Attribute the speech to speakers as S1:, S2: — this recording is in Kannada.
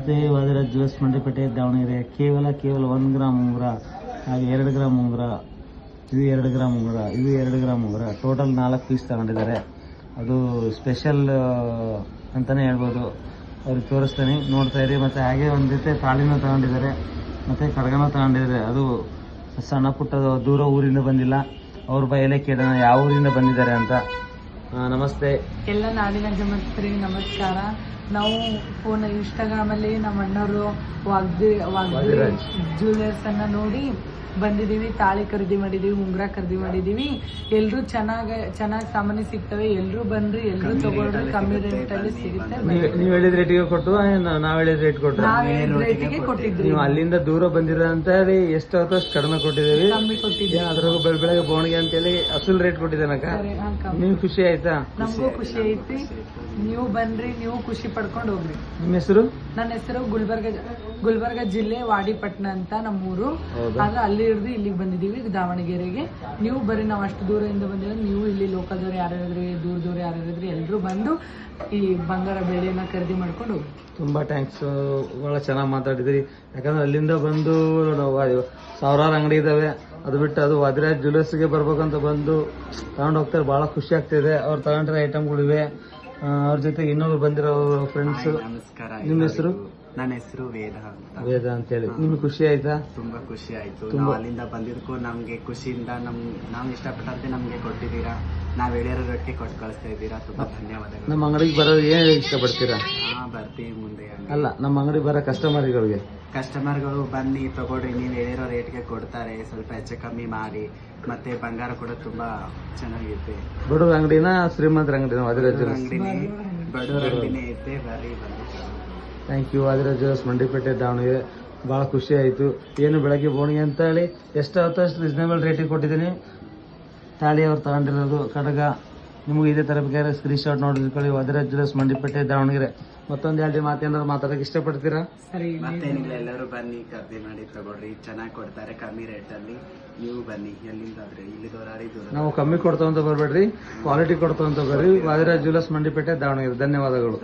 S1: ನಮಸ್ತೆ, ವಾದಿರಾಜ್ ಜ್ಯುವೆಲ್ಸ್ ಮಂಡಿಪೇಟೆ ದಾವಣಗೆರೆ. ಕೇವಲ 1 ಗ್ರಾಮ್ ಉಂಗುರ, ಹಾಗೆ 2 ಗ್ರಾಮ್ ಉಂಗುರ, ಇದು 2 ಗ್ರಾಮ್ ಉಂಗುರ, ಇದು 2 ಗ್ರಾಮ್ ಉಂಗುರ, ಟೋಟಲ್ 4 ಪೀಸ್ ತಗೊಂಡಿದ್ದಾರೆ. ಅದು ಸ್ಪೆಷಲ್ ಅಂತಲೇ ಹೇಳ್ಬೋದು. ಅವ್ರಿಗೆ ತೋರಿಸ್ತೀನಿ, ನೋಡ್ತಾ ಇರಿ. ಮತ್ತು ಹಾಗೆ ಒಂದು ಜೊತೆ ತಾಳಿನೂ ತಗೊಂಡಿದ್ದಾರೆ, ಮತ್ತು ಕಡಗನೂ ತಗೊಂಡಿದ್ದಾರೆ. ಅದು ಸಣ್ಣ ಪುಟ್ಟದು, ದೂರ ಊರಿಂದ ಬಂದಿಲ್ಲ. ಅವ್ರ ಬಯಲೇ ಕೇಳೋಣ ಯಾವ ಊರಿಂದ ಬಂದಿದ್ದಾರೆ ಅಂತ. ನಮಸ್ತೆ
S2: ಎಲ್ಲ ನಾಡಿನ ಜನತೆಗೆ ನಮಸ್ಕಾರ. ನಾವು ಇನ್ಸ್ಟಾಗ್ರಾಮಲ್ಲಿ ನಮ್ಮ ಅಣ್ಣವರು ವಾಗ್ದೇವಿ ಜ್ಯುವೆಲರ್ಸ್ ಅನ್ನ ನೋಡಿ ಬಂದಿದ್ದೀವಿ. ತಾಳಿ ಖರೀದಿ ಮಾಡಿದ್ದೀವಿ, ಉಂಗುರ ಖರೀದಿ ಮಾಡಿದ್ದೀವಿ. ಎಲ್ಲರೂ ಚೆನ್ನಾಗಿ ಸಾಮಾನ್ಯ ಸಿಗ್ತವೆ. ಎಲ್ಲರೂ ಬಂದ್ರಿ, ಎಲ್ಲರೂ ತಗೊಳ್ರಿ, ಕಮ್ಮಿ ರೇಟಲ್ಲಿ ಸಿಗುತ್ತೆ.
S1: ನೀವು ಹೇಳಿದ ರೇಟಿಗೆ ಕೊಟ್ಟು ನಾವ್ ಹೇಳಿದ ರೇಟ್ ಕೊಟ್ಟು
S2: ರೇಟಿಗೆ ಕೊಟ್ಟಿದ್ರಿ.
S1: ನೀವು ಅಲ್ಲಿಂದ ದೂರ ಬಂದಿರ ಅಂತ ಹೇಳಿ ಎಷ್ಟು ಆಯ್ತು ಅಷ್ಟು ಕಡಿಮೆ ಕೊಟ್ಟಿದ್ದೀವಿ.
S2: ಕಮ್ಮಿ ಕೊಟ್ಟಿದ್ದೀವಿ.
S1: ಅದ್ರಾಗ ಬೆಳಗ್ಗೆ ಬೋಣಿಗೆ ಅಂತೇಳಿ ಅಸಲ್ ರೇಟ್ ಕೊಟ್ಟಿದ್ದೇನಕ್ಕ. ನೀವು ಖುಷಿ ಆಯ್ತಾ?
S2: ನಮಗೂ ಖುಷಿ ಐತಿ. ನೀವು ಬನ್ರಿ, ನೀವು ಖುಷಿ ಪಡ್ಕೊಂಡು ಹೋಗ್ರಿ.
S1: ನಿಮ್ಮ ಹೆಸರು?
S2: ನನ್ನ ಹೆಸರು ಗುಲ್ಬರ್ಗ ಜಿಲ್ಲೆ ವಾಡಿಪಟ್ಟಣ ಅಂತ ನಮ್ಮೂರು. ಆಗ ಅಲ್ಲಿ ಹಿಡಿದು ಇಲ್ಲಿಗೆ ಬಂದಿದ್ದೀವಿ, ದಾವಣಗೆರೆಗೆ. ನೀವು ಬರ್ರಿ, ನಾವು ಅಷ್ಟು ದೂರದಿಂದ ಬಂದಿದ್ದೀವಿ. ನೀವು ಇಲ್ಲಿ ಲೋಕಲ್ದವ್ರು ಯಾರ್ಯಾರಿದ್ರಿ, ದೂರ ಯಾರ್ಯಾರಿದ್ರಿ, ಎಲ್ಲರೂ ಬಂದು ಈ ಬಂಗಾರ ಬೆಳೆಯನ್ನ ಖರೀದಿ ಮಾಡ್ಕೊಂಡು ಹೋಗಿ.
S1: ತುಂಬಾ ಥ್ಯಾಂಕ್ಸ್, ಬಹಳ ಚೆನ್ನಾಗಿ ಮಾತಾಡಿದ್ರಿ. ಯಾಕಂದ್ರೆ ಅಲ್ಲಿಂದ ಬಂದು ಸಾವಿರಾರು ಅಂಗಡಿ ಇದಾವೆ, ಅದು ಬಿಟ್ಟು ಅದು ವಾದಿರಾಜ್ ಜ್ಯುವೆಲರ್ಸ್ಗೆ ಬರ್ಬೇಕಂತ ಬಂದು ತಗೊಂಡು ಹೋಗ್ತಾರೆ. ಬಹಳ ಖುಷಿ ಆಗ್ತಿದೆ. ಅವ್ರು ತಗೊಂಡ್ರೆ ಐಟಮ್ಗಳಿವೆ. ಅವ್ರ ಜೊತೆ ಇನ್ನೊಬ್ರು ಬಂದಿರೋ ಫ್ರೆಂಡ್ಸ್.
S3: ನಮಸ್ಕಾರ.
S1: ನಿಮ್ಮ ಹೆಸರು?
S3: ನನ್ನ ಹೆಸರು ವೇದ
S1: ಅಂತ ಹೇಳಿ. ನಿಮ್ಗೆ ಖುಷಿ ಆಯ್ತಾ?
S3: ತುಂಬಾ ಖುಷಿ ಆಯ್ತು. ನಾವು ಅಲ್ಲಿಂದ ಬಂದಿದ್ದಕ್ಕೂ ನಮ್ಗೆ ಖುಷಿಯಿಂದ ನಾವು ಇಷ್ಟಪಟ್ಟಂತೆ ನಮ್ಗೆ ಕೊಟ್ಟಿದ್ದೀರಾ. ನಾವ್ ಹೇಳಿರೋ ರೊಟ್ಟಿ ಕೊಟ್ಟು ಕಳಿಸ್ತಾ ಇದ್ದೀರಾ. ತುಂಬಾ ಧನ್ಯವಾದಗಳು.
S1: ನಮ್ಮ ಅಂಗಡಿಗೆ ಬರೋದು ಏನ್ ಇಷ್ಟಪಡ್ತೀರಾ?
S3: ಬರ್ತೀವಿ ಮುಂದೆ.
S1: ಅಲ್ಲ, ನಮ್ಮ ಅಂಗಡಿ ಬರೋ
S3: ಕಸ್ಟಮರ್ಗಳು ಬನ್ನಿ, ತಗೊಳ್ರಿ. ನೀವು ಹೇಳಿರೋ ರೇಟ್ಗೆ ಕೊಡ್ತಾರೆ. ಸ್ವಲ್ಪ ಹೆಚ್ಚು ಕಮ್ಮಿ ಮಾಡಿ. ಮತ್ತೆ ಬಂಗಾರ ಕೂಡ ತುಂಬಾ ಚೆನ್ನಾಗಿರುತ್ತೆ.
S1: ಬಡವ್ರ ಅಂಗಡಿನ ಶ್ರೀಮಂತರ ಅಂಗಡಿನ? ವಾದಿರಾಜ್
S3: ಅಂಗಡಿನೇ, ಬಡವ್ರ ಅಂಗಡಿನೇ ಐತೆ. ಬರ್ರಿ ಬಂದು.
S1: Thank you. Vadiraj jewellers Mandipete Davanagere. ಭಾಳ ಖುಷಿ ಆಯಿತು. ಏನು ಬೆಳಗ್ಗೆ ಬೋಣಿಗೆ ಅಂತ ಹೇಳಿ ಎಷ್ಟಾಗುತ್ತೋ ಅಷ್ಟು ರೀಸನೇಬಲ್ ರೇಟಿಗೆ ಕೊಟ್ಟಿದ್ದೀನಿ. ತಾಳಿ ಅವ್ರು ತಗೊಂಡಿರೋದು, ಕಡಗ. ನಿಮಗೆ ಇದೇ ಥರ ಬೇಕಾದ್ರೆ ಸ್ಕ್ರೀನ್ ಶಾಟ್ ನೋಡಿಕೊಳ್ಳಿ. ವಾದಿರಾಜ್ ಜ್ಯುವೆಲರ್ಸ್ ಮಂಡಿಪೇಟೆ ದಾವಣಗೆರೆ. ಮತ್ತೊಂದು 2 ಮಾತೇನಾದ್ರು ಮಾತಾಡೋಕೆ ಇಷ್ಟಪಡ್ತೀರಾ?
S2: ಸರಿ,
S3: ಮತ್ತೇನಿಲ್ಲ, ಎಲ್ಲರೂ ಬನ್ನಿ, ಖರೀದಿ ಮಾಡಿ ತಗೊಳ್ರಿ. ಚೆನ್ನಾಗಿ ಕೊಡ್ತಾರೆ, ಕಮ್ಮಿ ರೇಟಲ್ಲಿ. ನೀವು ಬನ್ನಿ, ಎಲ್ಲಿಂದಾದ್ರೆ ಇಲ್ಲಿದವರಾರಿ ದೂರ.
S1: ನಾವು ಕಮ್ಮಿ ಕೊಡ್ತಾವಂತ ಬರಬೇಡ್ರಿ, ಕ್ವಾಲಿಟಿ ಕೊಡ್ತಾವಂತ ಬರ್ರಿ. ವಾದಿರಾಜ್ ಜ್ಯುವೆಲರ್ಸ್ ಮಂಡಿಪೇಟೆ ದಾವಣಗೆರೆ. ಧನ್ಯವಾದಗಳು.